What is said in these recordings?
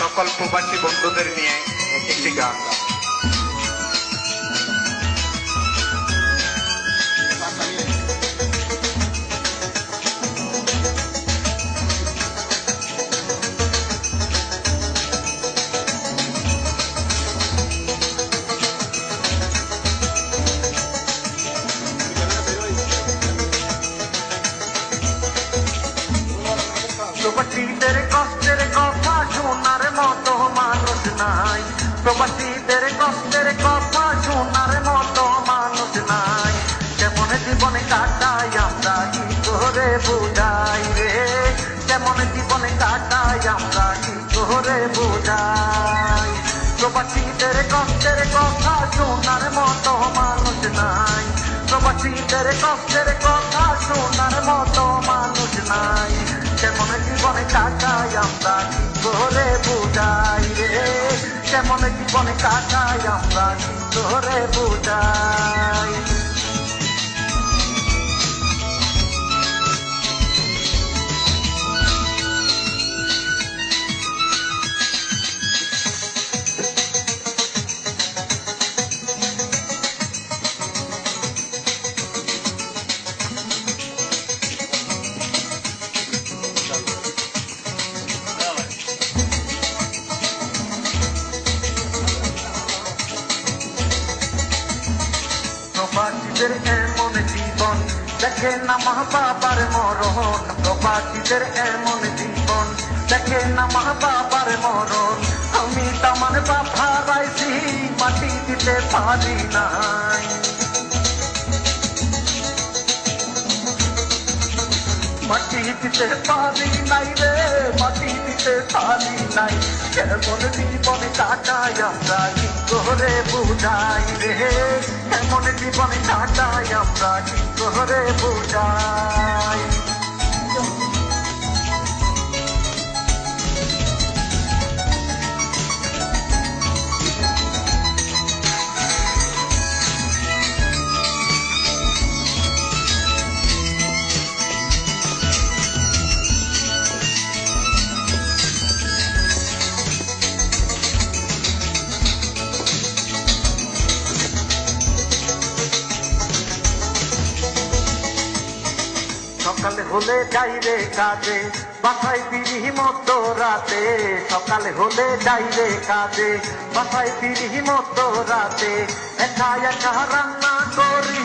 সকল প্রবাসী বন্ধুদের নিয়ে একটি গান। প্রবাসীদের কষ্টের কথা শোনার মতো মানুষ নাই, প্রবাসীদের কষ্টের কথা শোনার মতো মানুষ নাই। কেমন জীবনে কাটাই আমরা কি করে বুঝাই রে, কেমন জীবনে কাটাই আমরা কি করে বুঝাই। প্রবাসীদের কষ্টের কথা শোনার মতো মানুষ নাই, প্রবাসীদের কষ্টের কথা শোনার মতো মানুষ নাই। কেমন জীবনে কাটাই আমরা কি করে বুঝাই রে, কেমন জীবনে কাটাই আমরা কি করে বুঝাই। প্রবাসীদের এমন জীবন দেখে না মা বাবার মরণ, প্রবাসীদের এমন জীবন দেখে না মা বাবার মরণ। আমি তেমন বাপ হারাইছি মাটি দিতে পারি নাই, মাটি দিতে পারি নাই রে, মাটি দিতে পারি নাই। কেমন জীবনে কাটাই আমরা কি করে বুঝাই রে, কেমন জীবনে কাটাই আমরা কি করে বুঝাই। সকালে হলে যাই রে কাজে, বাসায় ফিরি মতো রাতে, সকালে হলে যাই রে কাজে, বাসায় ফিরি মতো রাতে। একা একা রান্না করি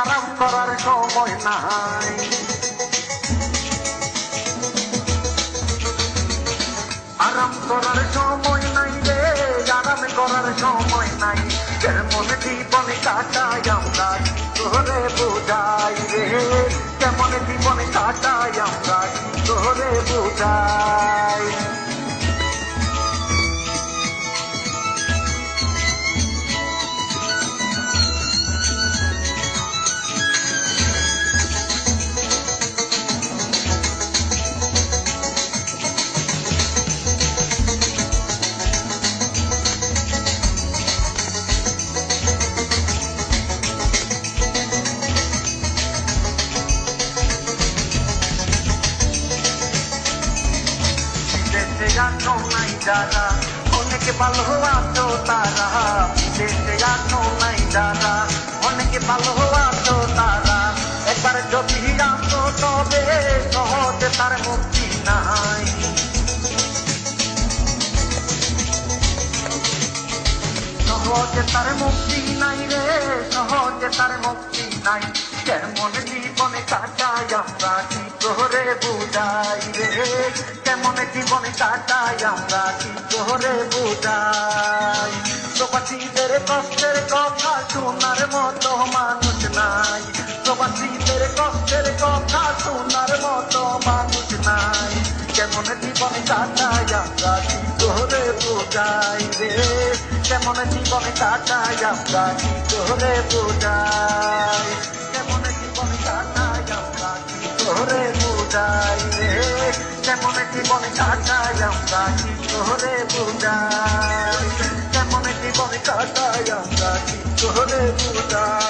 আরাম করার সময় নাই, আরাম করার সময় নাই রে, আরাম করার সময় নাই। কেমন জীবনে কাটাই আমরা কি করে বুঝাই রে, কেমন জীবনে কাটাই আমরা কি করে বুঝাই। জানো নাই যারা অনেকে ভালো আছো তারা, দেশে জানো নাই যারা অনেকে ভালো আছো তারা। একবার যদি জানো তবে সহজে তার মুক্তি নাই, সহজে তার মুক্তি নাই রে, সহজে তার মুক্তি নাই। কেমন জীবনে কাটাই আমরা কি করে বুঝাই রে, কেমন জীবনে কাটাই আমরা কি করে বুঝাই। প্রবাসীদের কষ্টের কথা শোনার মতো মানুষ নাই, প্রবাসীদের কষ্টের কথা শোনার মতো মানুষ নাই। কেমন জীবনে কাটাই আমরা কি করে বুঝাই রে, কেমন জীবনে কাটাই আমরা কি করে বুঝাই, কেমন জীবনে কাটাই আমরা কি করে বুঝাই রে, কেমন জীবনে কাটাই আমরা কি করে বুঝাই, কেমন জীবনে কাটাই আমরা কি করে বুঝাই।